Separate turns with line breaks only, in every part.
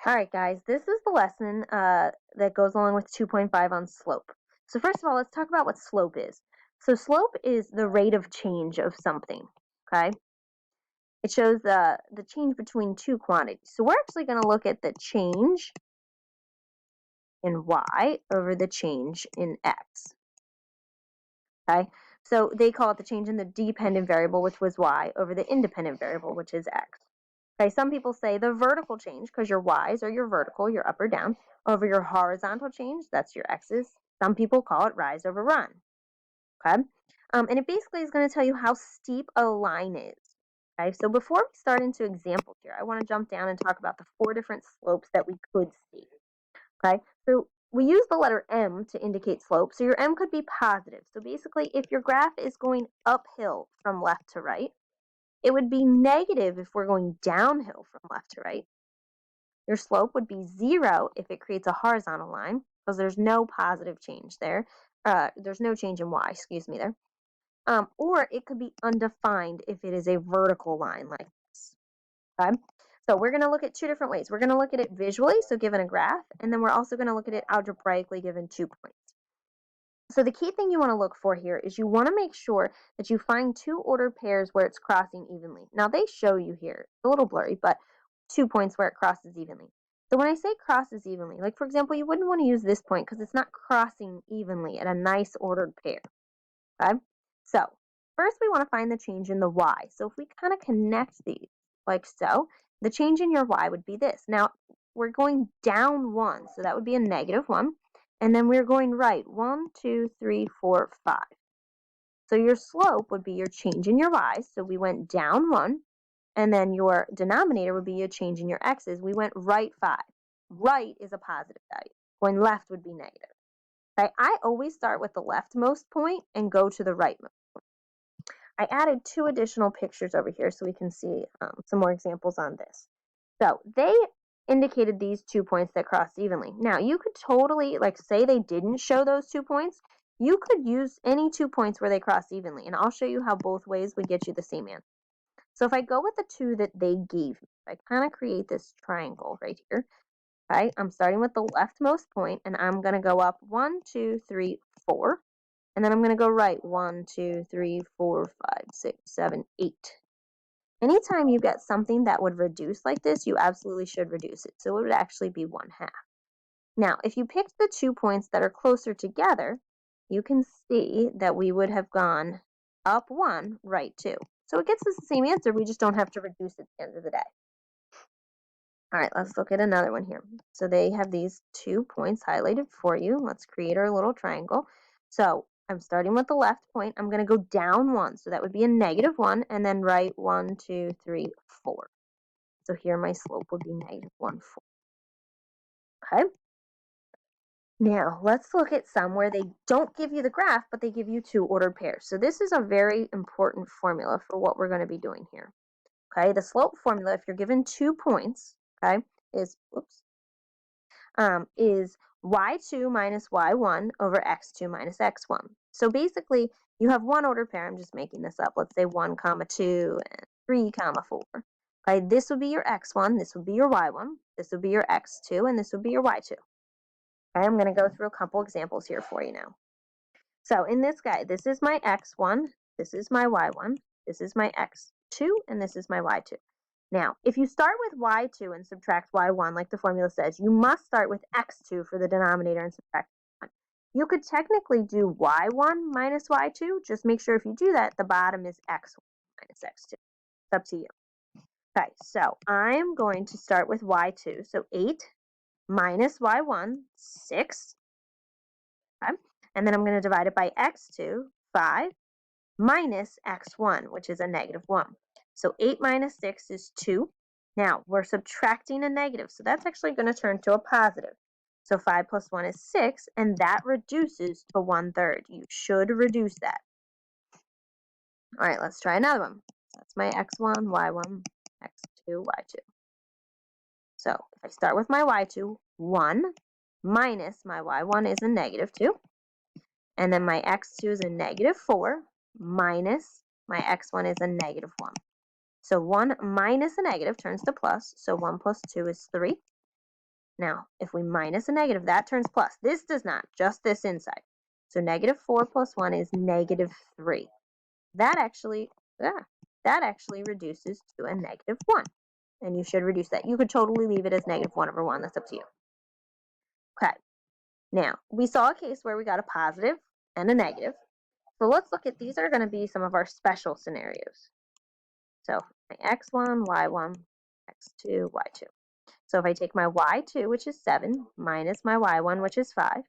All right, guys, this is the lesson that goes along with 2.5 on slope. So first of all, let's talk about what slope is. So slope is the rate of change of something, okay? It shows the change between two quantities. So we're actually going to look at the change in y over the change in x, okay? So they call it the change in the dependent variable, which was y, over the independent variable, which is x. Okay, some people say the vertical change, because your y's are your vertical, your up or down, over your horizontal change, that's your x's. Some people call it rise over run. Okay, and it basically is going to tell you how steep a line is. Okay, so before we start into examples here, I want to jump down and talk about the 4 different slopes that we could see. Okay, so we use the letter M to indicate slope, so your M could be positive. So basically, if your graph is going uphill from left to right, it would be negative if we're going downhill from left to right. Your slope would be 0 if it creates a horizontal line, because there's no positive change there. There's no change in y, excuse me, there. Or it could be undefined if it is a vertical line like this. Okay? So we're going to look at 2 different ways. We're going to look at it visually, so given a graph, and then we're also going to look at it algebraically given 2 points. So the key thing you want to look for here is you want to make sure that you find 2 ordered pairs where it's crossing evenly. Now they show you here, it's a little blurry, but 2 points where it crosses evenly. So when I say crosses evenly, like for example, you wouldn't want to use this point because it's not crossing evenly at a nice ordered pair. Okay? So first we want to find the change in the y. So if we kind of connect these like so, the change in your y would be this. Now we're going down 1, so that would be a -1. And then we're going right 1, 2, 3, 4, 5. So your slope would be your change in your y. So we went down 1. And then your denominator would be a change in your x's. We went right 5. Right is a positive value. Going left would be negative. Okay? I always start with the leftmost point and go to the rightmost. I added 2 additional pictures over here so we can see some more examples on this. So they indicated these 2 points that crossed evenly. Now you could totally, like say they didn't show those 2 points, you could use any 2 points where they cross evenly, and I'll show you how both ways would get you the same answer. So if I go with the 2 that they gave me, I kind of create this triangle right here. Okay, I'm starting with the leftmost point, and I'm going to go up 1, 2, 3, 4. And then I'm going to go right 1, 2, 3, 4, 5, 6, 7, 8. Anytime you get something that would reduce like this, you absolutely should reduce it. So it would actually be 1/2. Now, if you picked the 2 points that are closer together, you can see that we would have gone up 1, right 2. So it gets us the same answer, we just don't have to reduce it at the end of the day. All right, let's look at another one here. So they have these 2 points highlighted for you. Let's create our little triangle. So I'm starting with the left point. I'm going to go down 1. So that would be a -1, and then right 1, 2, 3, 4. So here my slope would be -1, 4. Okay. Now let's look at some where they don't give you the graph, but they give you 2 ordered pairs. So this is a very important formula for what we're going to be doing here. Okay. The slope formula, if you're given 2 points, okay, is y2 minus y1 over x2 minus x1. So basically, you have 1 ordered pair. I'm just making this up. Let's say 1 comma 2 and 3 comma 4. Okay, this would be your x1, this would be your y1, this would be your x2, and this would be your y2. Okay, I'm going to go through a couple examples here for you now. So in this guy, this is my x1, this is my y1, this is my x2, and this is my y2. Now, if you start with y2 and subtract y1, like the formula says, you must start with x2 for the denominator and subtract 1. You could technically do y1 minus y2. Just make sure if you do that, the bottom is x1 minus x2. It's up to you. Okay, so I'm going to start with y2. So 8 minus y1, 6. Okay? And then I'm going to divide it by x2, 5, minus x1, which is a -1. So 8 minus 6 is 2. Now, we're subtracting a negative, so that's actually going to turn to a positive. So 5 plus 1 is 6, and that reduces to 1/3. You should reduce that. All right, let's try another one. So that's my x1, y1, x2, y2. So if I start with my y2, 1 minus my y1 is a -2. And then my x2 is a -4 minus my x1 is a -1. So 1 minus a negative turns to plus. So 1 plus 2 is 3. Now, if we minus a negative, that turns plus. This does not, just this inside. So negative 4 plus 1 is negative 3. That actually, reduces to a negative 1. And you should reduce that. You could totally leave it as negative 1 over 1. That's up to you. Okay. Now, we saw a case where we got a positive and a negative. So let's look at, these are going to be some of our special scenarios. So my x1, y1, x2, y2. So if I take my y2, which is 7, minus my y1, which is 5,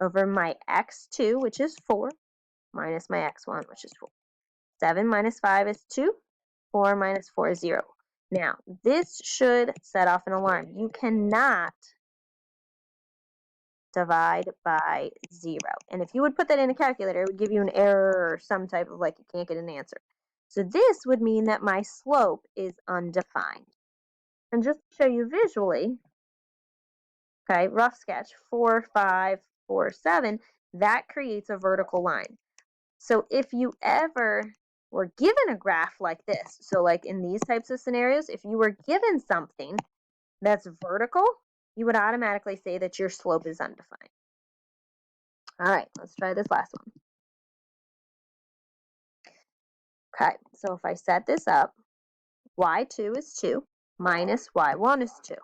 over my x2, which is 4, minus my x1, which is 4. 7 minus 5 is 2. 4 minus 4 is 0. Now, this should set off an alarm. You cannot divide by 0. And if you would put that in a calculator, it would give you an error or some type of like you can't get an answer. So this would mean that my slope is undefined. And just to show you visually, okay, rough sketch, 4, 5, 4, 7, that creates a vertical line. So if you ever were given a graph like this, so like in these types of scenarios, if you were given something that's vertical, you would automatically say that your slope is undefined. All right, let's try this last one. Okay, so if I set this up, y2 is 2 minus y1 is 2.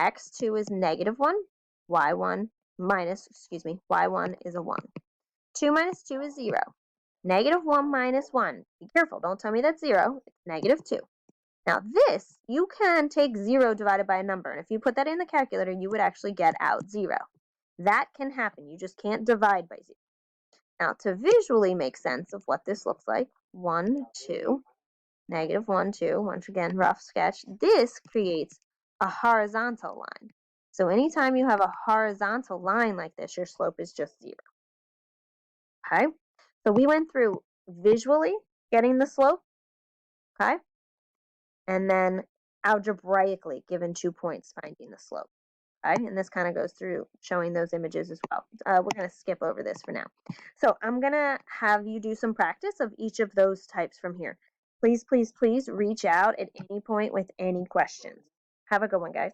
x2 is negative 1, y1 is a 1. 2 minus 2 is 0. Negative 1 minus 1. Be careful, don't tell me that's 0. It's negative 2. Now this, you can take 0 divided by a number, and if you put that in the calculator, you would actually get out 0. That can happen. You just can't divide by 0. Now to visually make sense of what this looks like, 1, 2, negative 1, 2, once again, rough sketch, this creates a horizontal line. So anytime you have a horizontal line like this, your slope is just 0. Okay? So we went through visually getting the slope, okay? And then algebraically, given 2 points, finding the slope. Okay? And this kind of goes through showing those images as well. We're going to skip over this for now. So I'm going to have you do some practice of each of those types from here. Please, please, please reach out at any point with any questions. Have a good one, guys.